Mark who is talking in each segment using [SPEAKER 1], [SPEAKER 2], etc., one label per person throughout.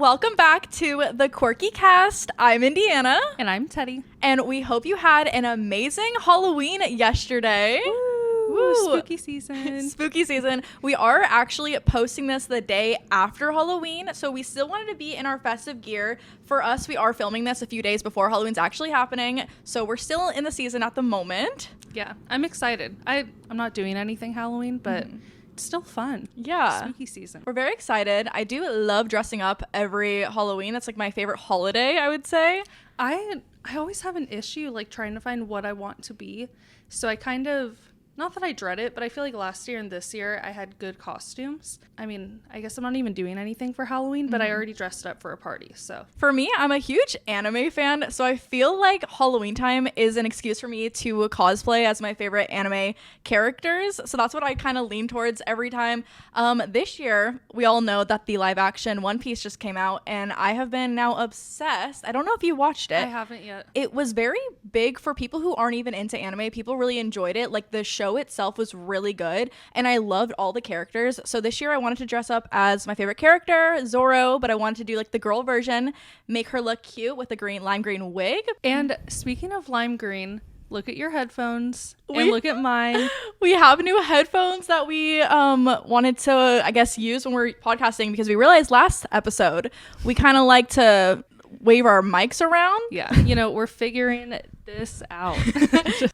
[SPEAKER 1] welcome back to the Quirky Cast. I'm Indiana.
[SPEAKER 2] And I'm Teddie.
[SPEAKER 1] And we hope you had an amazing Halloween yesterday.
[SPEAKER 2] Woo! Spooky season.
[SPEAKER 1] Spooky season. We are actually posting this the day after Halloween, so we still wanted to be in our festive gear. For us, we are filming this a few days before Halloween's actually happening, so we're still in the season at the moment.
[SPEAKER 2] Yeah, I'm excited. I'm not doing anything Halloween, but it's still fun.
[SPEAKER 1] Yeah.
[SPEAKER 2] Spooky season.
[SPEAKER 1] We're very excited. I do love dressing up every Halloween. That's like my favorite holiday, I would say.
[SPEAKER 2] I always have an issue like trying to find what I want to be. So I kind of, not that I dread it, but I feel like last year and this year I had good costumes. I mean, I guess I'm not even doing anything for Halloween, but I already dressed up for a party, so.
[SPEAKER 1] For me, I'm a huge anime fan, so I feel like Halloween time is an excuse for me to cosplay as my favorite anime characters. So that's what I kind of lean towards every time. This year, we all know that the live action One Piece just came out, and I have been now obsessed. I don't know if you watched it.
[SPEAKER 2] I haven't yet.
[SPEAKER 1] It was very big for people who aren't even into anime. People really enjoyed it. Like, the show itself was really good, and I loved all the characters. So this year I wanted to dress up as my favorite character, Zoro, but I wanted to do like the girl version, make her look cute with a lime green wig.
[SPEAKER 2] And speaking of lime green, look at your headphones and look at mine.
[SPEAKER 1] We have new headphones that we wanted to, I guess, use when we're podcasting, because we realized last episode we kind of like to wave our mics around.
[SPEAKER 2] Yeah, we're figuring this out.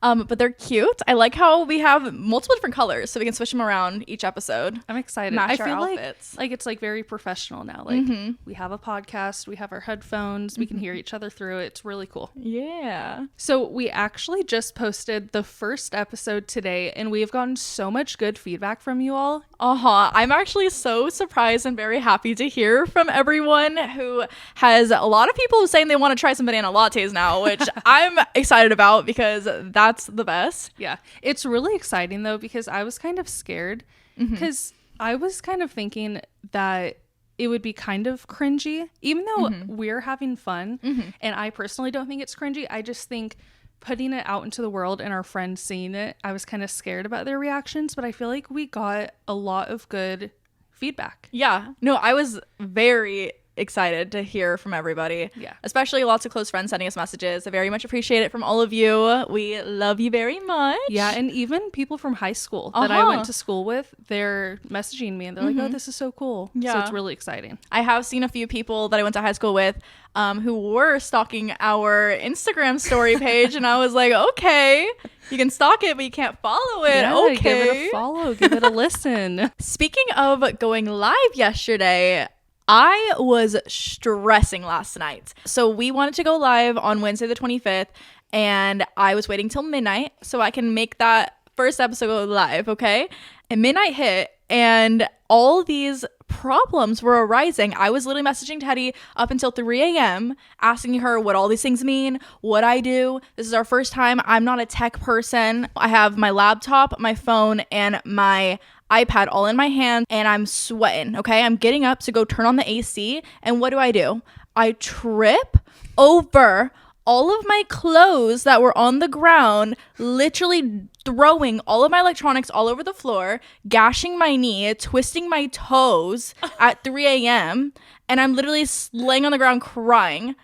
[SPEAKER 1] But they're cute. I like how we have multiple different colors, so we can switch them around each episode.
[SPEAKER 2] I'm excited.
[SPEAKER 1] Match
[SPEAKER 2] I
[SPEAKER 1] our
[SPEAKER 2] feel
[SPEAKER 1] outfits.
[SPEAKER 2] like it's like very professional now. Like we have a podcast, we have our headphones, we can hear each other through it. It's really cool.
[SPEAKER 1] Yeah.
[SPEAKER 2] So we actually just posted the first episode today, and we have gotten so much good feedback from you all.
[SPEAKER 1] I'm actually so surprised and very happy to hear from everyone who has a lot of people saying they want to try some banana lattes now, which I'm excited about because that's the best.
[SPEAKER 2] Yeah. It's really exciting though, because I was kind of scared because I was kind of thinking that it would be kind of cringy, even though we're having fun. And I personally don't think it's cringy. I just think putting it out into the world and our friends seeing it, I was kind of scared about their reactions, but I feel like we got a lot of good feedback.
[SPEAKER 1] Yeah. No, I was very excited to hear from everybody.
[SPEAKER 2] Yeah.
[SPEAKER 1] Especially lots of close friends sending us messages. I very much appreciate it from all of you. We love you very much.
[SPEAKER 2] Yeah, and even people from high school that I went to school with, they're messaging me and they're like, oh, this is so cool.
[SPEAKER 1] Yeah.
[SPEAKER 2] So it's really exciting.
[SPEAKER 1] I have seen a few people that I went to high school with who were stalking our Instagram story page, and I was like, okay, you can stalk it, but you can't follow it.
[SPEAKER 2] Yeah,
[SPEAKER 1] okay.
[SPEAKER 2] Give it a follow, give it a listen.
[SPEAKER 1] Speaking of going live yesterday, I was stressing last night. So we wanted to go live on Wednesday the 25th, and I was waiting till midnight so I can make that first episode go live, okay? And midnight hit, and all these problems were arising. I was literally messaging Teddie up until 3 a.m. asking her what all these things mean, what I do. This is our first time. I'm not a tech person. I have my laptop, my phone, and my iPad all in my hand, and I'm sweating, okay? I'm getting up to go turn on the AC, and what do? I trip over all of my clothes that were on the ground, literally throwing all of my electronics all over the floor, gashing my knee, twisting my toes at 3 a.m., and I'm literally laying on the ground crying,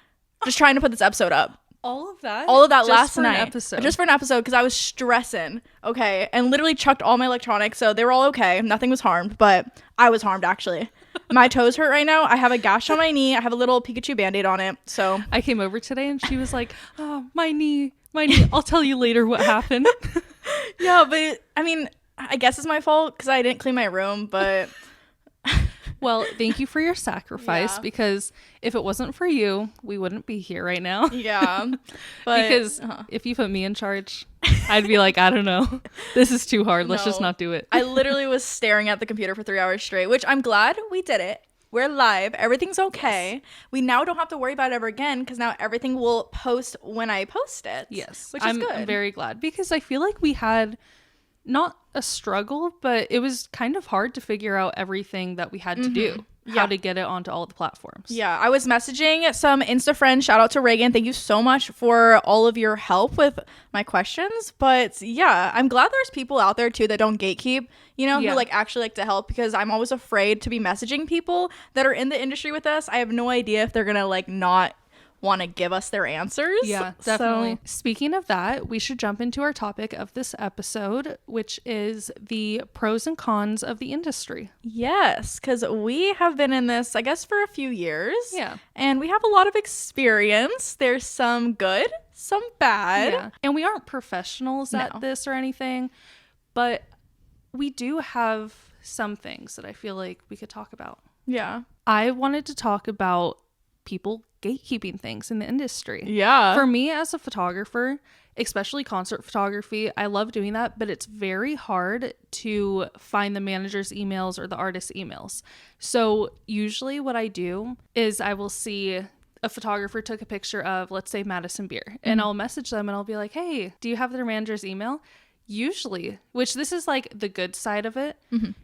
[SPEAKER 1] just trying to put this episode up.
[SPEAKER 2] All of that
[SPEAKER 1] last night.
[SPEAKER 2] Just
[SPEAKER 1] for an episode, because I was stressing, okay? And literally chucked all my electronics, so they were all okay. Nothing was harmed, but I was harmed, actually. My toes hurt right now. I have a gash on my knee. I have a little Pikachu Band-Aid on it, so.
[SPEAKER 2] I came over today, and she was like, oh, my knee. I'll tell you later what happened.
[SPEAKER 1] Yeah, but, I mean, I guess it's my fault, because I didn't clean my room, but.
[SPEAKER 2] Well, thank you for your sacrifice, because if it wasn't for you, we wouldn't be here right now.
[SPEAKER 1] Yeah. But,
[SPEAKER 2] because if you put me in charge, I'd be like, I don't know. This is too hard. Let's just not do it.
[SPEAKER 1] I literally was staring at the computer for 3 hours straight, which I'm glad we did it. We're live. Everything's okay. Yes. We now don't have to worry about it ever again, because now everything will post when I post it.
[SPEAKER 2] Yes.
[SPEAKER 1] Which is good.
[SPEAKER 2] I'm very glad, because I feel like we had not a struggle, but it was kind of hard to figure out everything that we had to do. how to get it onto all the platforms.
[SPEAKER 1] Yeah, I was messaging some Insta friends. Shout out to Reagan. Thank you so much for all of your help with my questions. But yeah, I'm glad there's people out there too that don't gatekeep, you know, who like actually like to help, because I'm always afraid to be messaging people that are in the industry with us. I have no idea if they're gonna like not want to give us their answers.
[SPEAKER 2] Yeah, definitely. So, speaking of that, we should jump into our topic of this episode, which is the pros and cons of the industry.
[SPEAKER 1] Yes, because we have been in this, I guess, for a few years.
[SPEAKER 2] Yeah.
[SPEAKER 1] And we have a lot of experience. There's some good, some bad.
[SPEAKER 2] Yeah. And we aren't professionals at this or anything, but we do have some things that I feel like we could talk about.
[SPEAKER 1] Yeah.
[SPEAKER 2] I wanted to talk about people gatekeeping things in the industry.
[SPEAKER 1] Yeah.
[SPEAKER 2] For me as a photographer, especially concert photography, I love doing that, but it's very hard to find the manager's emails or the artist's emails. So usually what I do is I will see a photographer took a picture of, let's say, Madison Beer, and I'll message them and I'll be like, hey, do you have their manager's email? Usually, which this is like the good side of it,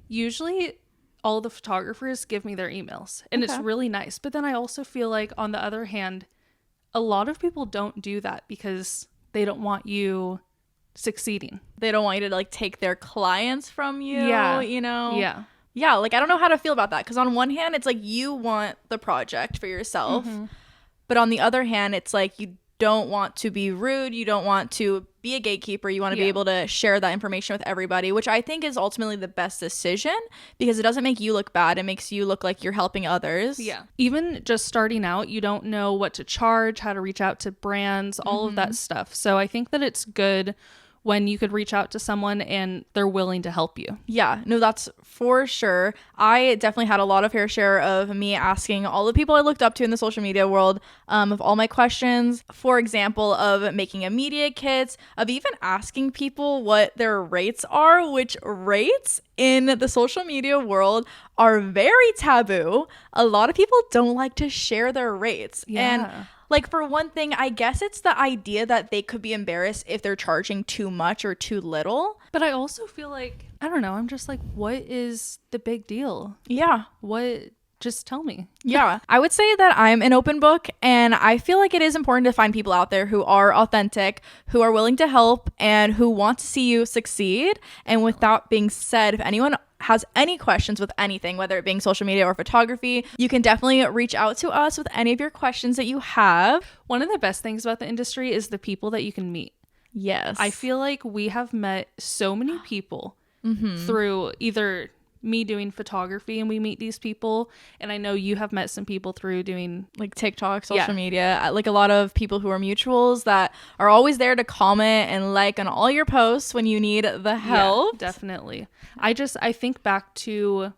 [SPEAKER 2] usually all the photographers give me their emails, and it's really nice. But then I also feel like, on the other hand, a lot of people don't do that because they don't want you succeeding.
[SPEAKER 1] They don't want you to like take their clients from you, you know? Yeah, like I don't know how to feel about that, because on one hand, it's like you want the project for yourself, but on the other hand, it's like you don't want to be rude, you don't want to be a gatekeeper, you want to be able to share that information with everybody, which I think is ultimately the best decision, because it doesn't make you look bad, it makes you look like you're helping others.
[SPEAKER 2] Yeah. Even just starting out, you don't know what to charge, how to reach out to brands, all of that stuff. So I think that it's good when you could reach out to someone and they're willing to help you. Yeah,
[SPEAKER 1] no, that's for sure. I definitely had a lot of fair share of me asking all the people I looked up to in the social media world of all my questions. For example, of making immediate kits, of even asking people what their rates are, which rates in the social media world are very taboo. A lot of people don't like to share their rates. And like, for one thing, I guess it's the idea that they could be embarrassed if they're charging too much or too little.
[SPEAKER 2] But I also feel like, I don't know, I'm just like, what is the big deal?
[SPEAKER 1] Yeah.
[SPEAKER 2] Just tell me.
[SPEAKER 1] Yeah. I would say that I'm an open book, and I feel like it is important to find people out there who are authentic, who are willing to help, and who want to see you succeed. And with that being said, if anyone has any questions with anything, whether it being social media or photography, you can definitely reach out to us with any of your questions that you have.
[SPEAKER 2] One of the best things about the industry is the people that you can meet.
[SPEAKER 1] Yes.
[SPEAKER 2] I feel like we have met so many people through either me doing photography, and we meet these people, and I know you have met some people through doing
[SPEAKER 1] like TikTok, social media, like a lot of people who are mutuals that are always there to comment and like on all your posts when you need the help.
[SPEAKER 2] Yeah, definitely. I think back to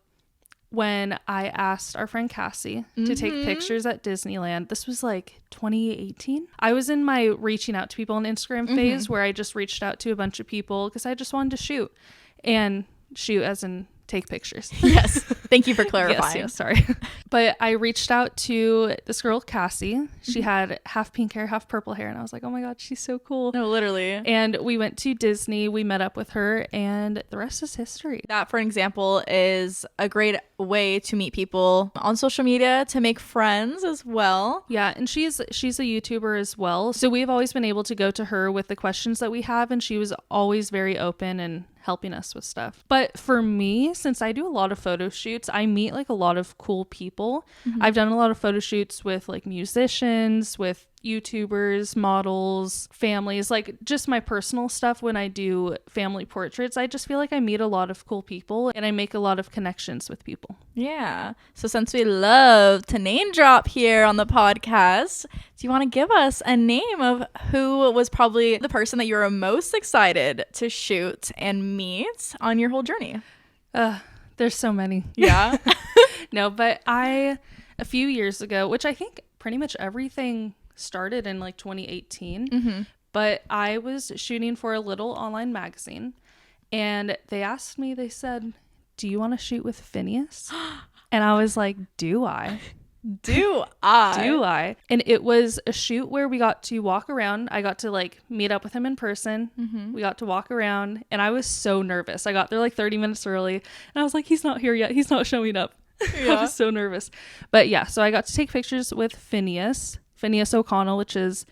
[SPEAKER 2] when I asked our friend Cassie to take pictures at Disneyland. This was like 2018. I was in my reaching out to people on Instagram phase where I just reached out to a bunch of people because I just wanted to shoot as in take pictures.
[SPEAKER 1] Yes. Thank you for clarifying.
[SPEAKER 2] Yes, sorry. But I reached out to this girl, Cassie. She had half pink hair, half purple hair. And I was like, oh my God, she's so cool.
[SPEAKER 1] No, literally.
[SPEAKER 2] And we went to Disney. We met up with her, and the rest is history.
[SPEAKER 1] That, for example, is a great way to meet people on social media, to make friends as well.
[SPEAKER 2] Yeah. And she's a YouTuber as well. So we've always been able to go to her with the questions that we have. And she was always very open and helping us with stuff. But for me, since I do a lot of photo shoots, I meet like a lot of cool people. I've done a lot of photo shoots with like musicians, with YouTubers, models, families, like just my personal stuff. When I do family portraits, I just feel like I meet a lot of cool people and I make a lot of connections with people.
[SPEAKER 1] Yeah. So since we love to name drop here on the podcast, do you want to give us a name of who was probably the person that you were most excited to shoot and meet on your whole journey?
[SPEAKER 2] There's so many.
[SPEAKER 1] Yeah.
[SPEAKER 2] No, but a few years ago, which I think pretty much everything started in like 2018, but I was shooting for a little online magazine, and they asked me, they said, do you want to shoot with Phineas? And I was like, do I?
[SPEAKER 1] Do I?
[SPEAKER 2] Do I? And it was a shoot where we got to walk around. I got to like meet up with him in person. We got to walk around, and I was so nervous. I got there like 30 minutes early, and I was like, he's not here yet. He's not showing up. I was so nervous. But yeah, so I got to take pictures with Phineas O'Connell, which is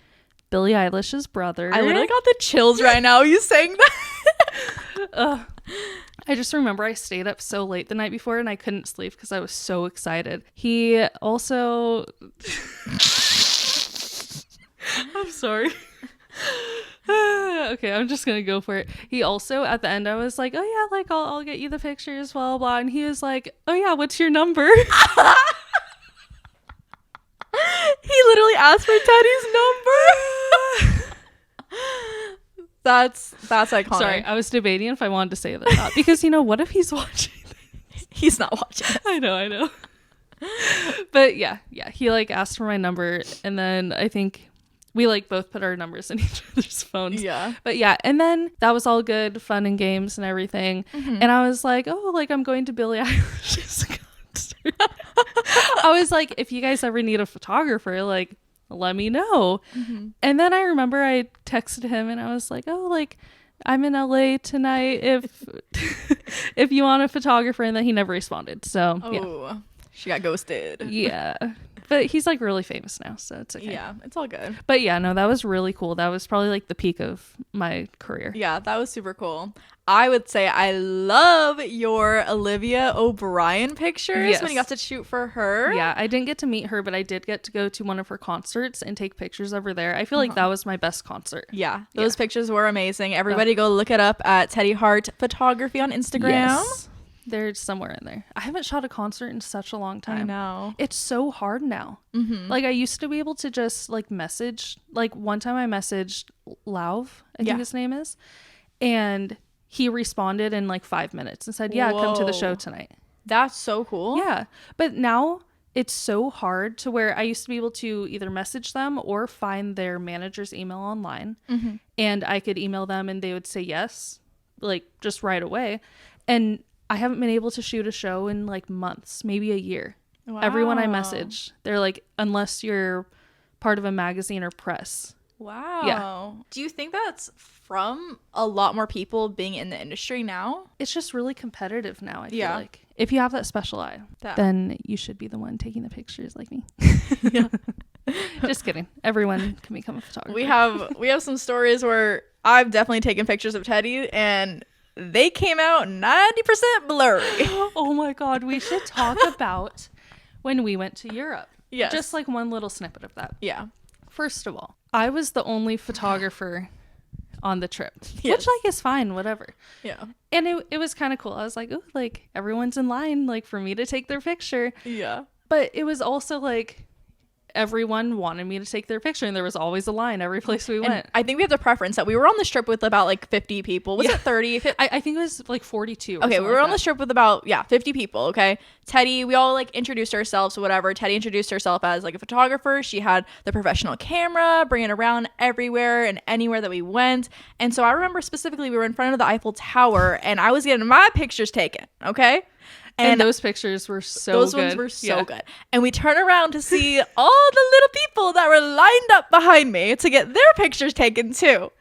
[SPEAKER 2] Billie Eilish's brother.
[SPEAKER 1] I literally got the chills right now, you saying that.
[SPEAKER 2] I just remember I stayed up so late the night before and I couldn't sleep because I was so excited. He also... I'm sorry. Okay, I'm just gonna go for it. He also, at the end, I was like, oh yeah, like I'll get you the pictures, blah, blah, blah. And he was like, oh yeah, what's your number?
[SPEAKER 1] He literally asked for Teddie's number. That's iconic.
[SPEAKER 2] Sorry, I was debating if I wanted to say that or not, because what if he's watching this?
[SPEAKER 1] He's not watching.
[SPEAKER 2] I know. But yeah, he like asked for my number, and then I think we like both put our numbers in each other's phones.
[SPEAKER 1] Yeah.
[SPEAKER 2] But yeah, and then that was all good, fun and games and everything. And I was like, oh, like I'm going to Billie Eilish's concert. I was like, if you guys ever need a photographer, like let me know. And then I remember I texted him and I was like, oh, like I'm in LA tonight if you want a photographer. And then he never responded. So yeah.
[SPEAKER 1] She got ghosted.
[SPEAKER 2] Yeah. But he's like really famous now, so it's okay.
[SPEAKER 1] Yeah, it's all good.
[SPEAKER 2] But yeah, no, that was really cool. That was probably like the peak of my career.
[SPEAKER 1] Yeah, that was super cool. I would say I love your Olivia O'Brien pictures when you got to shoot for her.
[SPEAKER 2] Yeah, I didn't get to meet her, but I did get to go to one of her concerts and take pictures of her there. I feel like that was my best concert.
[SPEAKER 1] Yeah, those pictures were amazing. Everybody go look it up at Teddie Hart Photography on Instagram.
[SPEAKER 2] Yes. They're somewhere in there. I haven't shot a concert in such a long time.
[SPEAKER 1] I know.
[SPEAKER 2] It's so hard now. Like I used to be able to just like message. Like one time I messaged Lauv, I think his name is. And he responded in like 5 minutes and said, yeah, come to the show tonight.
[SPEAKER 1] That's so cool.
[SPEAKER 2] Yeah. But now it's so hard to where I used to be able to either message them or find their manager's email online. And I could email them and they would say yes, like just right away. And I haven't been able to shoot a show in like months, maybe a year. Wow. Everyone I message, they're like, unless you're part of a magazine or press.
[SPEAKER 1] Wow.
[SPEAKER 2] Yeah.
[SPEAKER 1] Do you think that's from a lot more people being in the industry now?
[SPEAKER 2] It's just really competitive now, I feel like. If you have that special eye, then you should be the one taking the pictures like me.
[SPEAKER 1] Yeah.
[SPEAKER 2] Just kidding. Everyone can become a photographer.
[SPEAKER 1] We have some stories where I've definitely taken pictures of Teddie and they came out 90% blurry.
[SPEAKER 2] Oh my God. We should talk about when we went to Europe.
[SPEAKER 1] Yes.
[SPEAKER 2] Just like one little snippet of that.
[SPEAKER 1] Yeah.
[SPEAKER 2] First of all, I was the only photographer on the trip,
[SPEAKER 1] yes.
[SPEAKER 2] which like is fine, whatever.
[SPEAKER 1] Yeah.
[SPEAKER 2] And it was kind of cool. I was like, oh, like everyone's in line like for me to take their picture.
[SPEAKER 1] Yeah.
[SPEAKER 2] But it was also like everyone wanted me to take their picture and there was always a line every place we went.
[SPEAKER 1] I think we have the preference that we were on this trip with about like 50 people. Was it 30?
[SPEAKER 2] I think it was like 42.
[SPEAKER 1] Okay, we were on this trip with about 50 people. Okay, Teddie, we all like introduced ourselves or whatever. Teddie introduced herself as like a photographer. She had the professional camera, bringing it around everywhere and anywhere that we went. And so I remember specifically we were in front of the Eiffel Tower and I was getting my pictures taken. Okay.
[SPEAKER 2] And those pictures were so good.
[SPEAKER 1] Those ones were so good. And we turn around to see all the little people that were lined up behind me to get their pictures taken too.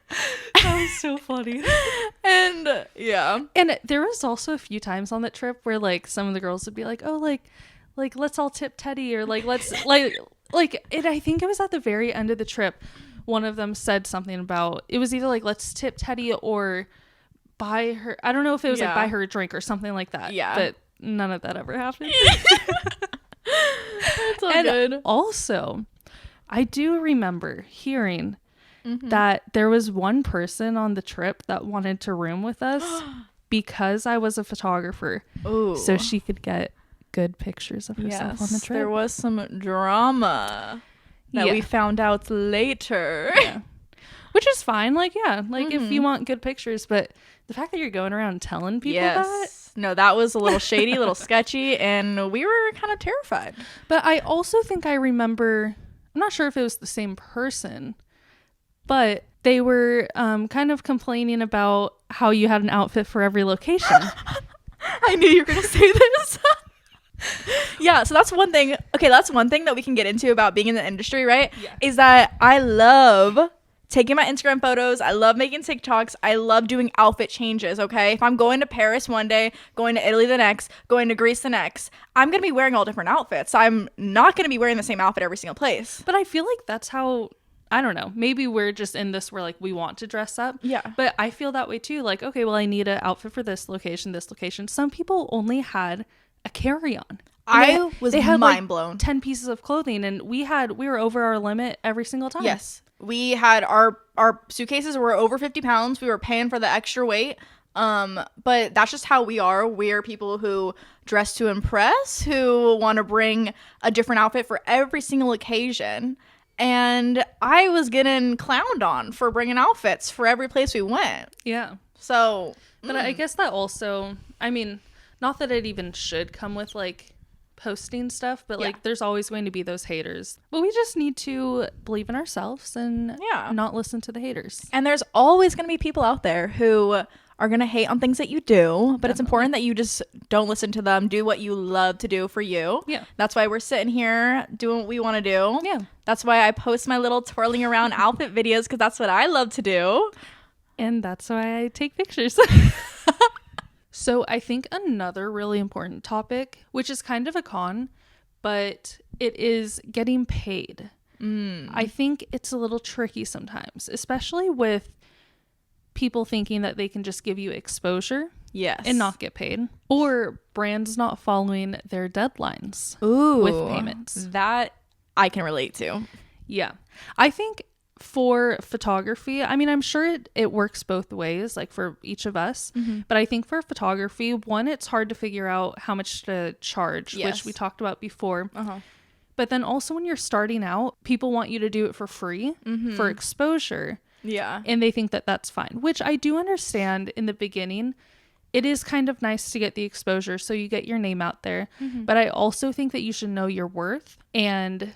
[SPEAKER 2] That was so funny.
[SPEAKER 1] And yeah.
[SPEAKER 2] And there was also a few times on that trip where like some of the girls would be like, oh, like let's all tip Teddie or like let's like it. I think it was at the very end of the trip. One of them said something about it was either like let's tip Teddie or buy her. I don't know if it was like buy her a drink or something like that.
[SPEAKER 1] Yeah.
[SPEAKER 2] But none of that ever happened.
[SPEAKER 1] That's all
[SPEAKER 2] and
[SPEAKER 1] good.
[SPEAKER 2] Also, I do remember hearing that there was one person on the trip that wanted to room with us because I was a photographer.
[SPEAKER 1] Ooh.
[SPEAKER 2] So she could get good pictures of herself on the trip.
[SPEAKER 1] There was some drama that we found out later.
[SPEAKER 2] Yeah. Which is fine. Like, if you want good pictures, but the fact that you're going around telling people that.
[SPEAKER 1] No, that was a little shady, a little sketchy, and we were kind of terrified.
[SPEAKER 2] But I also think I remember, I'm not sure if it was the same person, but they were kind of complaining about how you had an outfit for every location.
[SPEAKER 1] I knew you were going to say this. Yeah, so that's one thing. Okay, that's one thing that we can get into about being in the industry, right? Yeah. Is that I love taking my Instagram photos. I love making TikToks. I love doing outfit changes, okay? If I'm going to Paris one day, going to Italy the next, going to Greece the next, I'm going to be wearing all different outfits. I'm not going to be wearing the same outfit every single place.
[SPEAKER 2] But I feel like that's how, I don't know, maybe we're just in this where like we want to dress up.
[SPEAKER 1] Yeah.
[SPEAKER 2] But I feel that way too. Like, okay, well, I need an outfit for this location, this location. Some people only had a carry-on.
[SPEAKER 1] I was mind blown.
[SPEAKER 2] 10 pieces of clothing, and we were over our limit every single time.
[SPEAKER 1] Yes. We had our suitcases were over 50 pounds. We were paying for the extra weight. But that's just how we are. We're people who dress to impress, who want to bring a different outfit for every single occasion. And I was getting clowned on for bringing outfits for every place we went.
[SPEAKER 2] Yeah.
[SPEAKER 1] So,
[SPEAKER 2] but I guess that also, I mean, not that it even should come with like posting stuff, but like there's always going to be those haters. But we just need to believe in ourselves and not listen to the haters.
[SPEAKER 1] And there's always going to be people out there who are going to hate on things that you do, but it's important that you just don't listen to them. Do what you love to do for you.
[SPEAKER 2] Yeah.
[SPEAKER 1] That's why we're sitting here doing what we want to do.
[SPEAKER 2] Yeah.
[SPEAKER 1] That's why I post my little twirling around outfit videos, because that's what I love to do.
[SPEAKER 2] And that's why I take pictures. So I think another really important topic, which is kind of a con, but it is getting paid. I think it's a little tricky sometimes, especially with people thinking that they can just give you exposure and not get paid, or brands not following their deadlines with payments.
[SPEAKER 1] That I can relate to.
[SPEAKER 2] Yeah. I think for photography, I mean, I'm sure it works both ways, like for each of us, but I think for photography, one, it's hard to figure out how much to charge, which we talked about before. But then also when you're starting out, people want you to do it for free for exposure.
[SPEAKER 1] Yeah.
[SPEAKER 2] And they think that that's fine, which I do understand in the beginning. It is kind of nice to get the exposure so you get your name out there. But I also think that you should know your worth and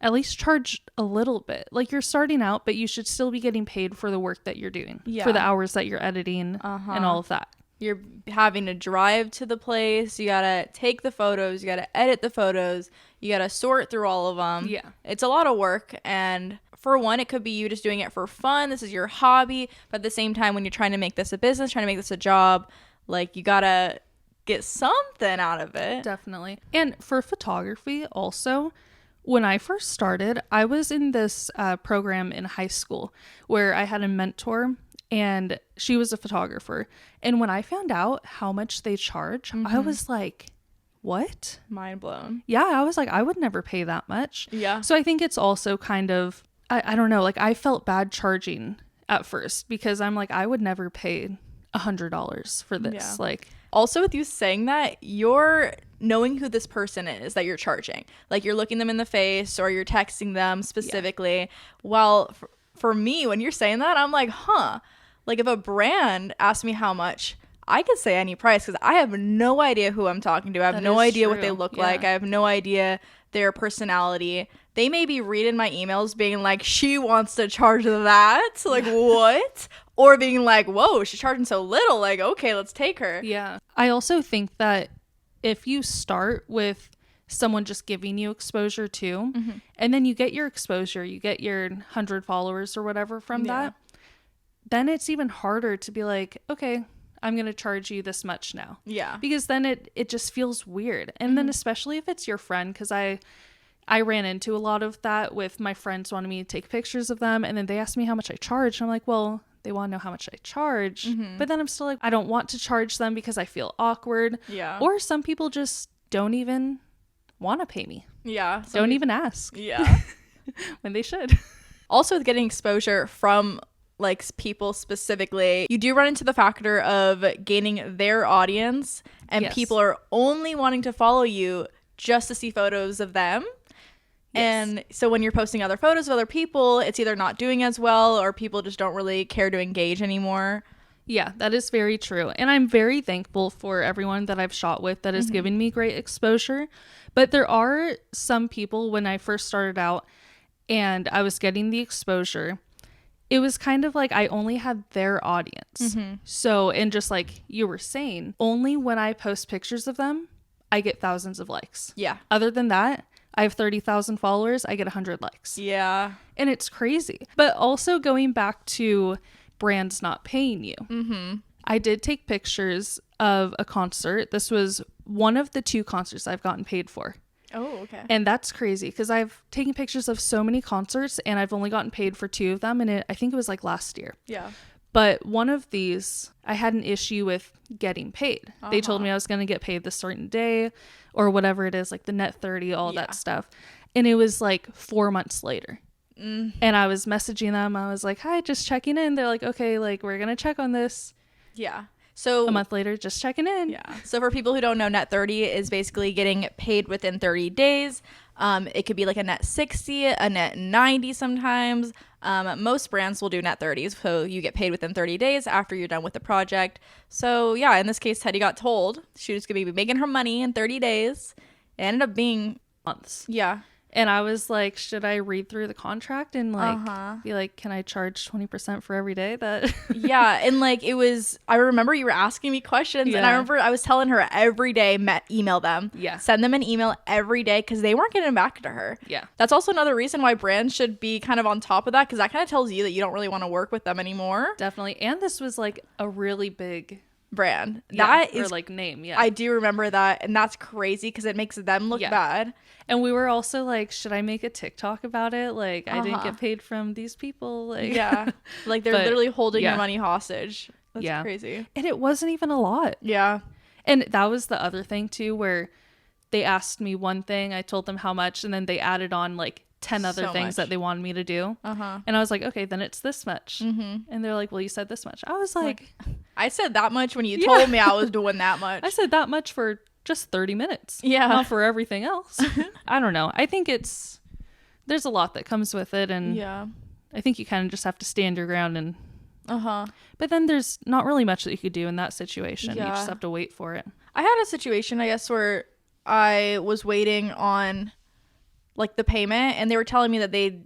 [SPEAKER 2] at least charge a little bit. Like, you're starting out, but you should still be getting paid for the work that you're doing, for the hours that you're editing and all of that.
[SPEAKER 1] You're having to drive to the place. You got to take the photos. You got to edit the photos. You got to sort through all of them.
[SPEAKER 2] Yeah.
[SPEAKER 1] It's a lot of work. And for one, it could be you just doing it for fun. This is your hobby. But at the same time, when you're trying to make this a business, trying to make this a job, like, you got to get something out of it.
[SPEAKER 2] Definitely. And for photography also, when I first started, I was in this program in high school where I had a mentor and she was a photographer. And when I found out how much they charge, I was like, what?
[SPEAKER 1] Mind blown.
[SPEAKER 2] Yeah, I was like, I would never pay that much.
[SPEAKER 1] Yeah.
[SPEAKER 2] So I think it's also kind of, I don't know, like, I felt bad charging at first because I'm like, I would never pay $100 for this.
[SPEAKER 1] Yeah.
[SPEAKER 2] Like,
[SPEAKER 1] also with you saying that, you're knowing who this person is that you're charging. Like, you're looking them in the face or you're texting them specifically. Yeah. Well, for me, when you're saying that, I'm like, like, if a brand asks me how much, I could say any price because I have no idea who I'm talking to. I have no idea what they look like. I have no idea their personality. They may be reading my emails being like, she wants to charge that. Like, what? Or being like, whoa, she's charging so little. Like, okay, let's take her.
[SPEAKER 2] Yeah. I also think that if you start with someone just giving you exposure too, and then you get your exposure, you get your 100 followers or whatever from that, then it's even harder to be like, okay, I'm going to charge you this much now.
[SPEAKER 1] Yeah.
[SPEAKER 2] Because then it just feels weird. And then especially if it's your friend, because I ran into a lot of that with my friends wanting me to take pictures of them. And then they asked me how much I charge. And I'm like, well, they want to know how much I charge. But then I'm still like, I don't want to charge them because I feel awkward.
[SPEAKER 1] Yeah.
[SPEAKER 2] Or some people just don't even want to pay me.
[SPEAKER 1] Yeah.
[SPEAKER 2] Don't even ask.
[SPEAKER 1] Yeah.
[SPEAKER 2] When they should.
[SPEAKER 1] Also with getting exposure from like people specifically, you do run into the factor of gaining their audience, and people are only wanting to follow you just to see photos of them. And so when you're posting other photos of other people, it's either not doing as well or people just don't really care to engage anymore.
[SPEAKER 2] Yeah, that is very true. And I'm very thankful for everyone that I've shot with that has given me great exposure. But there are some people, when I first started out and I was getting the exposure, it was kind of like I only had their audience. So, and just like you were saying, only when I post pictures of them, I get thousands of likes.
[SPEAKER 1] Yeah.
[SPEAKER 2] Other than that, I have 30,000 followers, I get 100 likes.
[SPEAKER 1] Yeah.
[SPEAKER 2] And it's crazy. But also going back to brands not paying you. I did take pictures of a concert. This was one of the 2 concerts I've gotten paid for.
[SPEAKER 1] Oh, okay.
[SPEAKER 2] And that's crazy because I've taken pictures of so many concerts and I've only gotten paid for 2 of them. And I think it was like last year.
[SPEAKER 1] Yeah.
[SPEAKER 2] But one of these, I had an issue with getting paid. They told me I was going to get paid this certain day or whatever it is, like the net 30, all that stuff. And it was like 4 months later. And I was messaging them. I was like, hi, just checking in. They're like, okay, like we're going to check on this.
[SPEAKER 1] Yeah. So
[SPEAKER 2] a month later, just checking in.
[SPEAKER 1] Yeah. So for people who don't know, net 30 is basically getting paid within 30 days. It could be like a net 60, a net 90 sometimes. Most brands will do net 30s, so you get paid within 30 days after you're done with the project. So yeah, in this case, Teddie got told she was going to be making her money in 30 days. It ended up being
[SPEAKER 2] months.
[SPEAKER 1] Yeah.
[SPEAKER 2] And I was like, should I read through the contract and like be like, can I charge 20% for every day that
[SPEAKER 1] Yeah, and like it was, I remember you were asking me questions and I remember I was telling her every day, email them.
[SPEAKER 2] Yeah.
[SPEAKER 1] Send them an email every day because they weren't getting back to her.
[SPEAKER 2] Yeah.
[SPEAKER 1] That's also another reason why brands should be kind of on top of that because that kind of tells you that you don't really want to work with them anymore.
[SPEAKER 2] Definitely. And this was like a really big
[SPEAKER 1] brand.
[SPEAKER 2] That is, or like name. Yeah.
[SPEAKER 1] I do remember that. And that's crazy because it makes them look bad.
[SPEAKER 2] And we were also like, should I make a TikTok about it? Like, I didn't get paid from these people. Like,
[SPEAKER 1] yeah. Like they're literally holding your money hostage. That's crazy.
[SPEAKER 2] And it wasn't even a lot.
[SPEAKER 1] Yeah.
[SPEAKER 2] And that was the other thing too, where they asked me one thing, I told them how much, and then they added on like 10 other things that they wanted me to do. And I was like, okay, then it's this much. And they're like, well, you said this much. I was like,
[SPEAKER 1] I said that much when you told me I was doing that much.
[SPEAKER 2] I said that much for just 30 minutes.
[SPEAKER 1] Yeah.
[SPEAKER 2] Not for everything else. I don't know. I think there's a lot that comes with it. And I think you kind of just have to stand your ground and but then there's not really much that you could do in that situation. You just have to wait for it.
[SPEAKER 1] I had a situation, I guess, where I was waiting on like the payment and they were telling me that they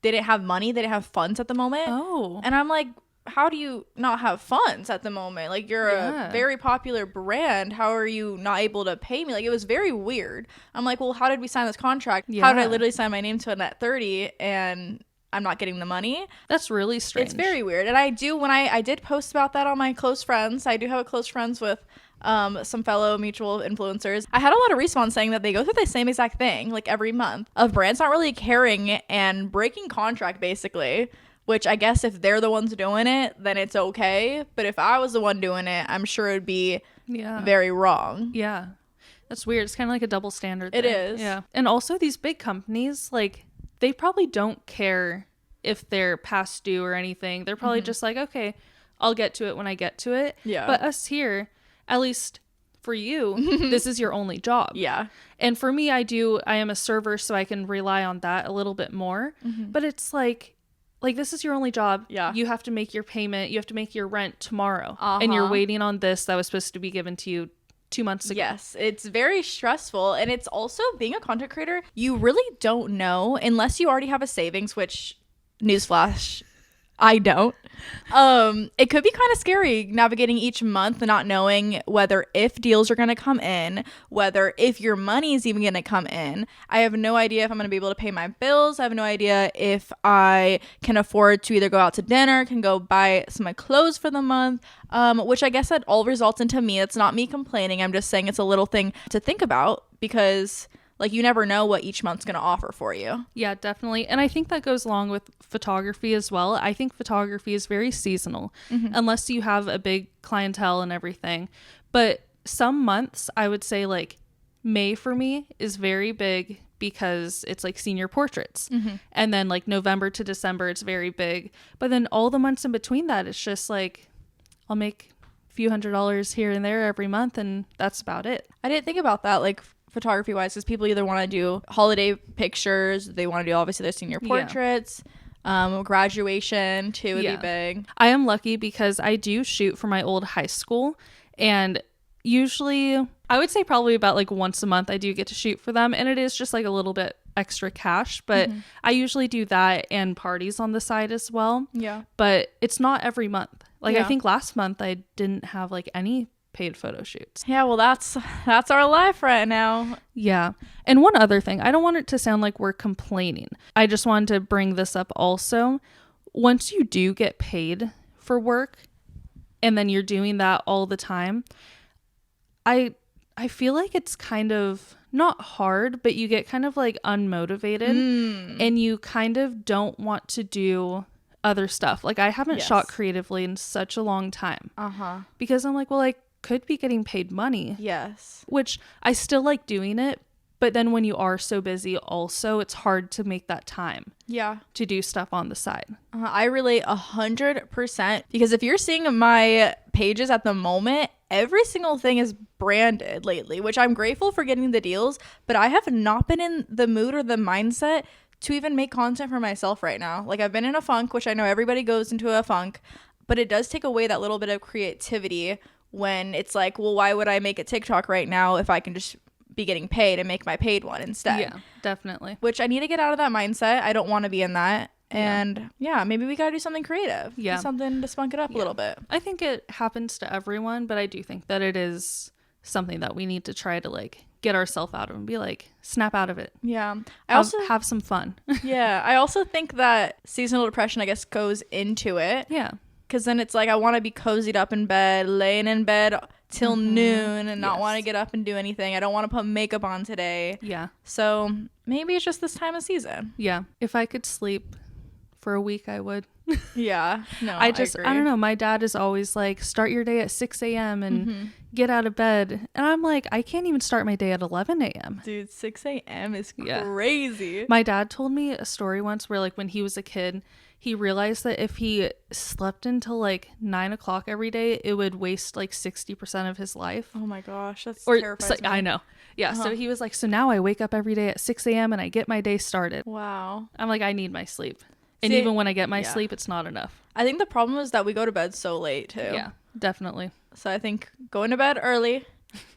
[SPEAKER 1] didn't have money, they didn't have funds at the moment.
[SPEAKER 2] Oh.
[SPEAKER 1] And I'm like, how do you not have funds at the moment? Like you're a very popular brand. How are you not able to pay me? Like it was very weird. I'm like, well, how did we sign this contract? How did I literally sign my name to a net 30 and I'm not getting the money?
[SPEAKER 2] That's really strange.
[SPEAKER 1] It's very weird. And I do, when I did post about that on my close friends, I do have a close friends with some fellow mutual influencers. I had a lot of response saying that they go through the same exact thing like every month of brands not really caring and breaking contract basically, which I guess if they're the ones doing it, then it's okay. But if I was the one doing it, I'm sure it'd be very wrong.
[SPEAKER 2] Yeah. That's weird. It's kind of like a double standard.
[SPEAKER 1] It is.
[SPEAKER 2] Yeah. And also these big companies, like they probably don't care if they're past due or anything. They're probably just like, okay, I'll get to it when I get to it.
[SPEAKER 1] Yeah.
[SPEAKER 2] But us here, at least for you, this is your only job.
[SPEAKER 1] Yeah.
[SPEAKER 2] And for me, I am a server, so I can rely on that a little bit more. But it's like this is your only job.
[SPEAKER 1] Yeah.
[SPEAKER 2] You have to make your payment. You have to make your rent tomorrow. And you're waiting on this that was supposed to be given to you 2 months ago.
[SPEAKER 1] Yes, it's very stressful. And it's also, being a content creator, you really don't know unless you already have a savings, which, newsflash, I don't. It could be kind of scary navigating each month and not knowing whether if deals are going to come in, whether if your money is even going to come in. I have no idea if I'm going to be able to pay my bills. I have no idea if I can afford to either go out to dinner, can go buy some of my clothes for the month, which I guess that all results into me. It's not me complaining. I'm just saying it's a little thing to think about because like you never know what each month's going to offer for you.
[SPEAKER 2] Yeah, definitely. And I think that goes along with photography as well. I think photography is very seasonal unless you have a big clientele and everything. But some months, I would say like May for me is very big because it's like senior portraits. And then like November to December, it's very big. But then all the months in between that, it's just like I'll make a few $100s here and there every month. And that's about it.
[SPEAKER 1] I didn't think about that. Like, photography wise, because people either want to do holiday pictures, they want to do obviously their senior portraits, graduation too would be big.
[SPEAKER 2] I am lucky because I do shoot for my old high school, and usually I would say probably about like once a month I do get to shoot for them, and it is just like a little bit extra cash, but I usually do that and parties on the side as well.
[SPEAKER 1] Yeah,
[SPEAKER 2] but it's not every month. Like I think last month I didn't have like any paid photo shoots.
[SPEAKER 1] Yeah, well, that's our life right now.
[SPEAKER 2] Yeah. And one other thing, I don't want it to sound like we're complaining. I just wanted to bring this up also. Once you do get paid for work and then you're doing that all the time, I feel like it's kind of not hard, but you get kind of like unmotivated and you kind of don't want to do other stuff. Like I haven't shot creatively in such a long time. Because I'm like, well, I could be getting paid money.
[SPEAKER 1] Yes.
[SPEAKER 2] Which I still like doing it, but then when you are so busy also, it's hard to make that time.
[SPEAKER 1] Yeah.
[SPEAKER 2] To do stuff on the side.
[SPEAKER 1] I relate 100% because if you're seeing my pages at the moment, every single thing is branded lately, which I'm grateful for getting the deals, but I have not been in the mood or the mindset to even make content for myself right now. Like I've been in a funk, which I know everybody goes into a funk, but it does take away that little bit of creativity when it's like, well, why would I make a TikTok right now if I can just be getting paid and make my paid one instead?
[SPEAKER 2] Yeah, definitely.
[SPEAKER 1] Which I need to get out of that mindset. I don't want to be in that. And maybe we got to do something creative.
[SPEAKER 2] Yeah.
[SPEAKER 1] Something to spunk it up a little bit.
[SPEAKER 2] I think it happens to everyone, but I do think that it is something that we need to try to like get ourselves out of and be like, snap out of it.
[SPEAKER 1] Yeah. I also
[SPEAKER 2] have some fun.
[SPEAKER 1] Yeah. I also think that seasonal depression, I guess, goes into it.
[SPEAKER 2] Yeah.
[SPEAKER 1] Because then it's like I want to be cozied up in bed, laying in bed till noon and not want to get up and do anything. I don't want to put makeup on today.
[SPEAKER 2] Yeah.
[SPEAKER 1] So maybe it's just this time of season.
[SPEAKER 2] Yeah. If I could sleep for a week, I would.
[SPEAKER 1] Yeah. No,
[SPEAKER 2] I don't know. My dad is always like, start your day at 6 a.m. and get out of bed. And I'm like, I can't even start my day at 11 a.m.
[SPEAKER 1] Dude, 6 a.m. is crazy.
[SPEAKER 2] My dad told me a story once where like when he was a kid, he realized that if he slept until like 9 o'clock every day, it would waste like 60% of his life.
[SPEAKER 1] Oh my gosh, that's terrifying.
[SPEAKER 2] I know. Yeah. So he was like, so now I wake up every day at 6 a.m. and I get my day started.
[SPEAKER 1] Wow.
[SPEAKER 2] I'm like, I need my sleep. And even when I get my sleep, it's not enough.
[SPEAKER 1] I think the problem is that we go to bed so late too.
[SPEAKER 2] Yeah, definitely.
[SPEAKER 1] So I think going to bed early,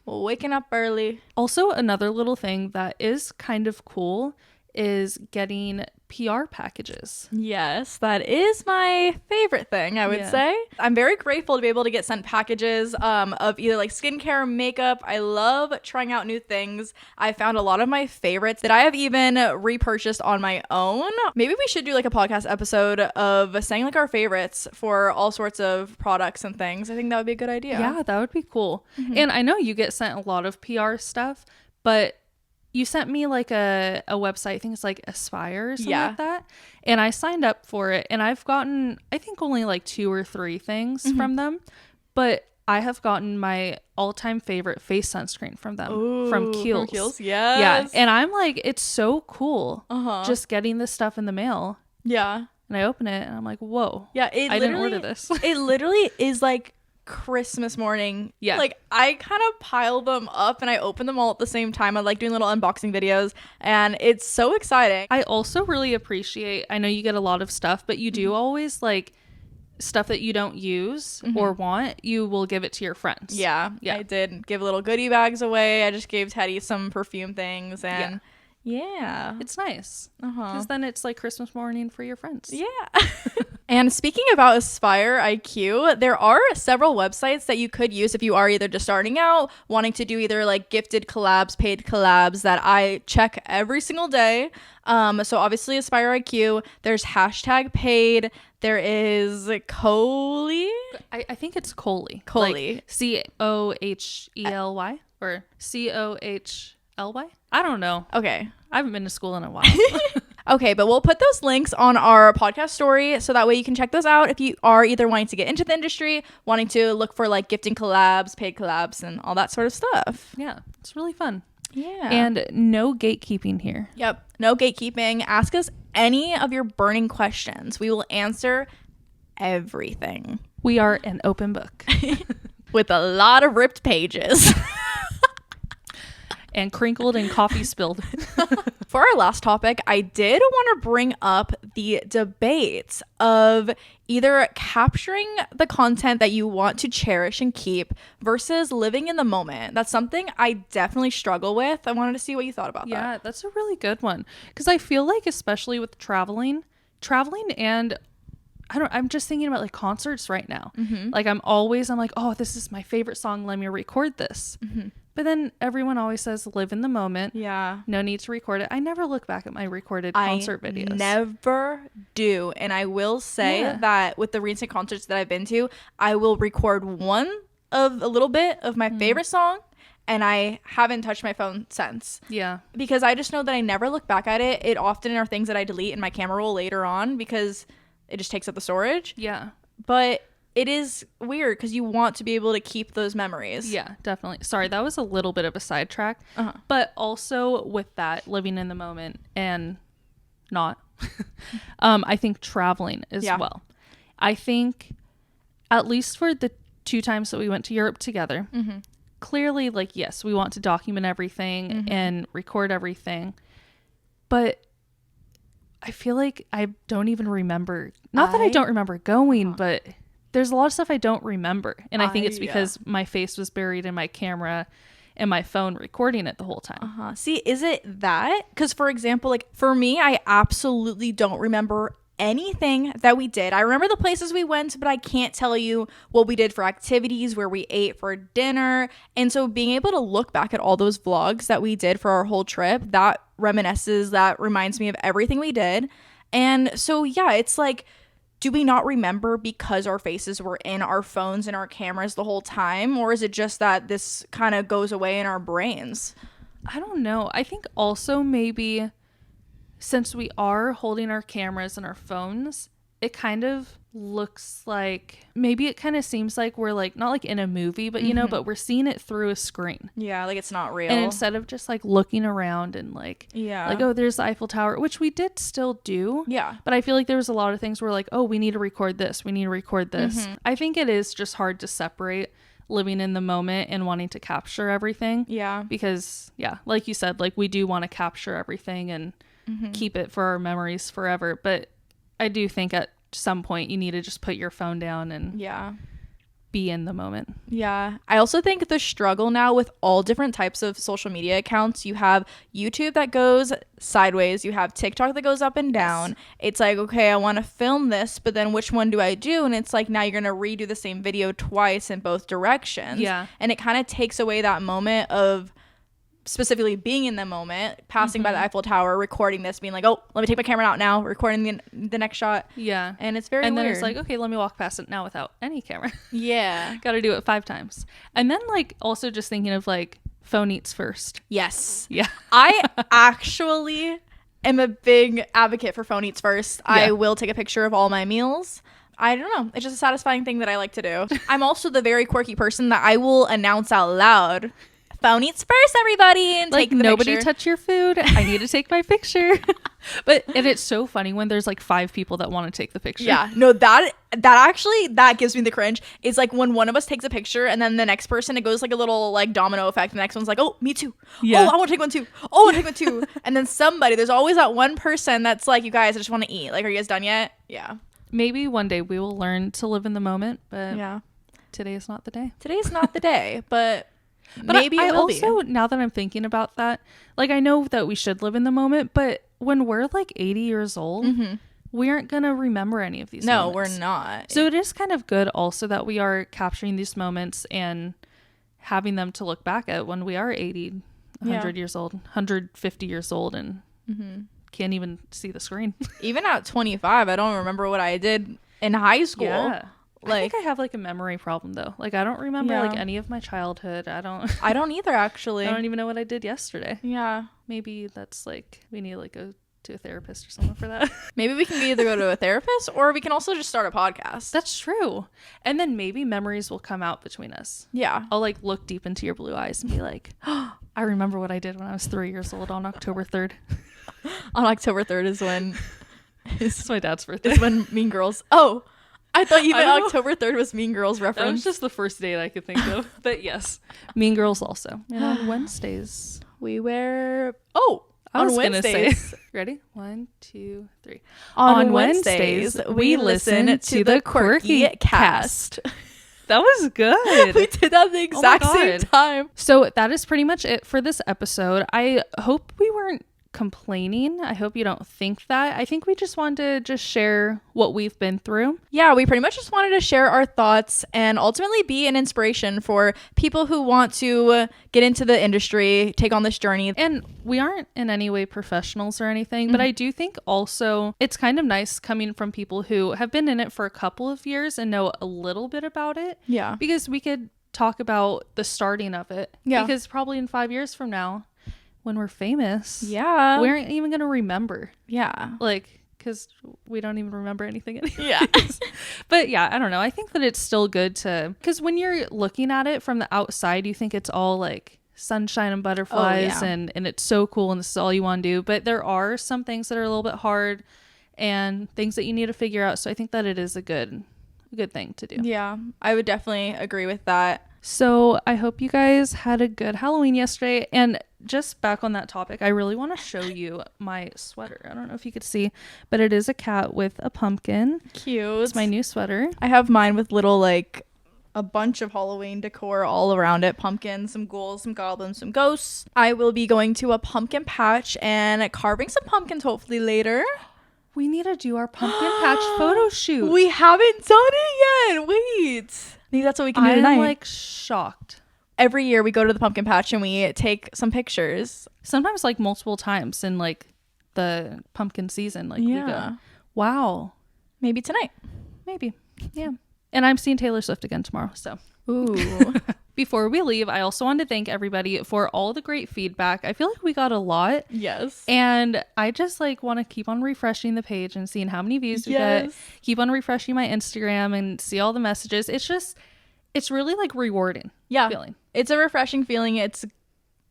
[SPEAKER 1] waking up early.
[SPEAKER 2] Also, another little thing that is kind of cool is getting PR packages.
[SPEAKER 1] Yes, that is my favorite thing, I would say. I'm very grateful to be able to get sent packages of either like skincare, makeup. I love trying out new things. I found a lot of my favorites that I have even repurchased on my own. Maybe we should do like a podcast episode of saying like our favorites for all sorts of products and things. I think that would be a good idea.
[SPEAKER 2] Yeah, that would be cool. And I know you get sent a lot of PR stuff, but you sent me like a website, I think it's like Aspire or something like that. And I signed up for it and I've gotten, I think only like 2 or 3 things from them. But I have gotten my all-time favorite face sunscreen from them.
[SPEAKER 1] Ooh,
[SPEAKER 2] from Kiehl's.
[SPEAKER 1] From Kiehl's, yes.
[SPEAKER 2] Yeah. And I'm like, it's so cool just getting this stuff in the mail.
[SPEAKER 1] Yeah.
[SPEAKER 2] And I open it and I'm like, whoa.
[SPEAKER 1] Yeah,
[SPEAKER 2] I didn't order this.
[SPEAKER 1] It literally is like Christmas morning.
[SPEAKER 2] Yeah.
[SPEAKER 1] Like I kind of pile them up and I open them all at the same time. I like doing little unboxing videos and it's so exciting.
[SPEAKER 2] I also really appreciate, I know you get a lot of stuff, but you do always like stuff that you don't use or want, you will give it to your friends.
[SPEAKER 1] Yeah. I did give little goodie bags away. I just gave Teddie some perfume things and yeah.
[SPEAKER 2] It's nice. Because then it's like Christmas morning for your friends.
[SPEAKER 1] Yeah. And speaking about Aspire IQ, there are several websites that you could use if you are either just starting out, wanting to do either like gifted collabs, paid collabs that I check every single day. So obviously Aspire IQ, there's hashtag paid, there is Coley.
[SPEAKER 2] I think it's Coley.
[SPEAKER 1] Coley.
[SPEAKER 2] Like Cohely or Cohly? I don't know.
[SPEAKER 1] Okay.
[SPEAKER 2] I haven't been to school in a while.
[SPEAKER 1] Okay, but we'll put those links on our podcast story so that way you can check those out if you are either wanting to get into the industry, wanting to look for like gifting collabs, paid collabs, and all that sort of stuff.
[SPEAKER 2] Yeah, it's really fun.
[SPEAKER 1] Yeah.
[SPEAKER 2] And no gatekeeping here.
[SPEAKER 1] Yep. No gatekeeping. Ask us any of your burning questions. We will answer everything.
[SPEAKER 2] We are an open book.
[SPEAKER 1] With a lot of ripped pages.
[SPEAKER 2] And crinkled and coffee spilled.
[SPEAKER 1] For our last topic, I did want to bring up the debates of either capturing the content that you want to cherish and keep versus living in the moment. That's something I definitely struggle with. I wanted to see what you thought about that.
[SPEAKER 2] Yeah, that's a really good one. Because I feel like, especially with traveling and I'm just thinking about like concerts right now. Like I'm like, oh, this is my favorite song. Let me record this. But then everyone always says, live in the moment.
[SPEAKER 1] Yeah.
[SPEAKER 2] No need to record it. I never look back at my recorded concert videos.
[SPEAKER 1] I never do. And I will say that with the recent concerts that I've been to, I will record a little bit of my favorite song. And I haven't touched my phone since. Yeah. Because I just know that I never look back at it. It often are things that I delete in my camera roll later on because it just takes up the storage. Yeah. But it is weird because you want to be able to keep those memories.
[SPEAKER 2] Yeah, definitely. Sorry, that was a little bit of a sidetrack. But also with that, living in the moment and not, I think traveling as well. I think at least for the 2 times that we went to Europe together, clearly, like, yes, we want to document everything and record everything. But I feel like I don't even remember. Not that I don't remember going, but there's a lot of stuff I don't remember. And I think it's because my face was buried in my camera and my phone recording it the whole time.
[SPEAKER 1] See, is it that? Because, for example, like for me, I absolutely don't remember anything that we did. I remember the places we went, but I can't tell you what we did for activities, where we ate for dinner. And so being able to look back at all those vlogs that we did for our whole trip, that reminisces, that reminds me of everything we did. And so, yeah, it's like, do we not remember because our faces were in our phones and our cameras the whole time? Or is it just that this kind of goes away in our brains?
[SPEAKER 2] I don't know. I think also maybe since we are holding our cameras and our phones, it kind of looks like, maybe it kind of seems like we're like, not like in a movie, but you know, but we're seeing it through a screen.
[SPEAKER 1] Yeah, like it's not real.
[SPEAKER 2] And instead of just like looking around and like, like, oh, there's the Eiffel Tower, which we did still do. Yeah. But I feel like there was a lot of things where like, oh, we need to record this. We need to record this. I think it is just hard to separate living in the moment and wanting to capture everything. Yeah. Because, yeah, like you said, like we do want to capture everything and keep it for our memories forever. But I do think at some point you need to just put your phone down and be in the moment. Yeah.
[SPEAKER 1] I also think the struggle now with all different types of social media accounts, you have YouTube that goes sideways, you have TikTok that goes up and down. It's like, okay, I want to film this, but then which one do I do? And it's like, now you're going to redo the same video twice in both directions. Yeah. And it kind of takes away that moment of specifically being in the moment, passing by the Eiffel Tower, recording this, being like, oh, let me take my camera out now, recording the next shot. Yeah. And it's very weird.
[SPEAKER 2] And then it's like, okay, let me walk past it now without any camera. Yeah. Got to do it 5 times. And then like also just thinking of like phone eats first.
[SPEAKER 1] Yes. Yeah. I actually am a big advocate for phone eats first. Yeah. I will take a picture of all my meals. I don't know. It's just a satisfying thing that I like to do. I'm also the very quirky person that I will announce out loud, phone eats first, everybody, and
[SPEAKER 2] like,
[SPEAKER 1] take the
[SPEAKER 2] nobody
[SPEAKER 1] picture.
[SPEAKER 2] Touch your food. I need to take my picture. And it's so funny when there's like 5 people that want to take the picture.
[SPEAKER 1] Yeah, no, that actually, that gives me the cringe. It's like when one of us takes a picture and then the next person, it goes like a little like domino effect. The next one's like, oh, me too. Yeah. Oh, I want to take one too. Oh, I want to take one too. And then there's always that one person that's like, you guys, I just want to eat. Like, are you guys done yet? Yeah.
[SPEAKER 2] Maybe one day we will learn to live in the moment, but today is not the day.
[SPEAKER 1] Today's not the day, but maybe
[SPEAKER 2] I also, now that I'm thinking about that, like I know that we should live in the moment, but when we're like 80 years old, we aren't going to remember any of these moments.
[SPEAKER 1] No, we're not.
[SPEAKER 2] So it is kind of good also that we are capturing these moments and having them to look back at when we are 80, 100 years old, 150 years old, and can't even see the screen.
[SPEAKER 1] Even at 25, I don't remember what I did in high school. Yeah.
[SPEAKER 2] Like, I think I have like a memory problem though. Like I don't remember like any of my childhood. I don't
[SPEAKER 1] either, actually.
[SPEAKER 2] I don't even know what I did yesterday. Yeah. Maybe that's like, we need to like go to a therapist or something for that.
[SPEAKER 1] Maybe we can either go to a therapist or we can also just start a podcast.
[SPEAKER 2] That's true. And then maybe memories will come out between us. Yeah. I'll like look deep into your blue eyes and be like, oh, I remember what I did when I was 3 years old on October 3rd.
[SPEAKER 1] On October 3rd is when
[SPEAKER 2] it's my dad's birthday.
[SPEAKER 1] Is when Mean Girls. Oh, I thought you meant October 3rd was Mean Girls reference.
[SPEAKER 2] That was just the first date I could think of. But yes, Mean Girls also. And on Wednesdays
[SPEAKER 1] we wear. Oh, on Wednesdays.
[SPEAKER 2] Ready? 1, 2, 3.
[SPEAKER 1] On Wednesdays we listen to the Quirky Cast.
[SPEAKER 2] That was good.
[SPEAKER 1] We did that at the exact same time.
[SPEAKER 2] So that is pretty much it for this episode. I hope we weren't complaining. I hope you don't think that. I think we just wanted to just share what we've been through.
[SPEAKER 1] Yeah, we pretty much just wanted to share our thoughts and ultimately be an inspiration for people who want to get into the industry, take on this journey.
[SPEAKER 2] And we aren't in any way professionals or anything, but I do think also it's kind of nice coming from people who have been in it for a couple of years and know a little bit about it.
[SPEAKER 1] Yeah.
[SPEAKER 2] Because we could talk about the starting of it.
[SPEAKER 1] Yeah.
[SPEAKER 2] Because probably in 5 years from now, when we're famous,
[SPEAKER 1] Yeah.
[SPEAKER 2] we aren't even going to remember.
[SPEAKER 1] Yeah.
[SPEAKER 2] Like, because we don't even remember anything anymore.
[SPEAKER 1] Yeah.
[SPEAKER 2] But yeah, I don't know. I think that it's still good to, because when you're looking at it from the outside, you think it's all like sunshine and butterflies and it's so cool and this is all you want to do. But there are some things that are a little bit hard and things that you need to figure out. So I think that it is a good thing to do.
[SPEAKER 1] Yeah, I would definitely agree with that.
[SPEAKER 2] So I hope you guys had a good Halloween yesterday. And just back on that topic, I really want to show you my sweater. I don't know if you could see, but it is a cat with a pumpkin.
[SPEAKER 1] Cute.
[SPEAKER 2] It's my new sweater.
[SPEAKER 1] I have mine with little, like, a bunch of Halloween decor all around it. Pumpkins, some ghouls, some goblins, some ghosts. I will be going to a pumpkin patch and carving some pumpkins hopefully later.
[SPEAKER 2] We need to do our pumpkin patch photo shoot.
[SPEAKER 1] We haven't done it yet. Wait. Maybe that's what we can do tonight.
[SPEAKER 2] I'm like shocked.
[SPEAKER 1] Every year we go to the pumpkin patch and we take some pictures.
[SPEAKER 2] Sometimes like multiple times in like the pumpkin season. Like we go, wow.
[SPEAKER 1] Maybe tonight.
[SPEAKER 2] Maybe. Yeah. And I'm seeing Taylor Swift again tomorrow. So.
[SPEAKER 1] Ooh.
[SPEAKER 2] Before we leave, I also want to thank everybody for all the great feedback. I feel like we got a lot.
[SPEAKER 1] Yes.
[SPEAKER 2] And I just like want to keep on refreshing the page and seeing how many views we get. Keep on refreshing my Instagram and see all the messages. It's really like rewarding.
[SPEAKER 1] Yeah.
[SPEAKER 2] Feeling.
[SPEAKER 1] It's a refreshing feeling. It's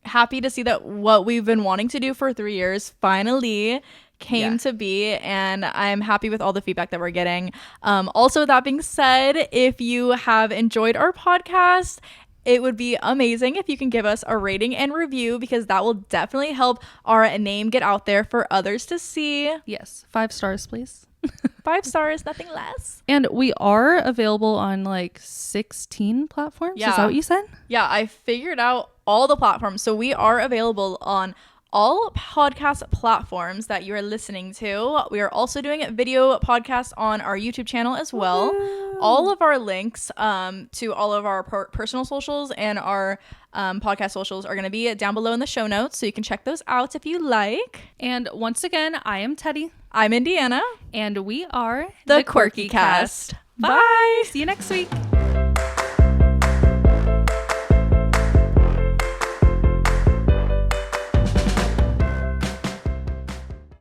[SPEAKER 1] happy to see that what we've been wanting to do for 3 years finally came to be, and I'm happy with all the feedback that we're getting. Also, that being said, if you have enjoyed our podcast, it would be amazing if you can give us a rating and review, because that will definitely help our name get out there for others to see.
[SPEAKER 2] Yes. 5 stars, please.
[SPEAKER 1] 5 stars, nothing less.
[SPEAKER 2] And we are available on like 16 platforms.
[SPEAKER 1] Yeah.
[SPEAKER 2] Is that what you said?
[SPEAKER 1] Yeah, I figured out all the platforms. So we are available on all podcast platforms that you are listening to. We are also doing video podcasts on our YouTube channel as well. Woo. All of our links to all of our personal socials and our podcast socials are going to be down below in the show notes, so you can check those out if you like.
[SPEAKER 2] And once again, I am Teddie.
[SPEAKER 1] I'm Indiana.
[SPEAKER 2] And we are
[SPEAKER 1] the Quirky Cast.
[SPEAKER 2] Bye. See you next week.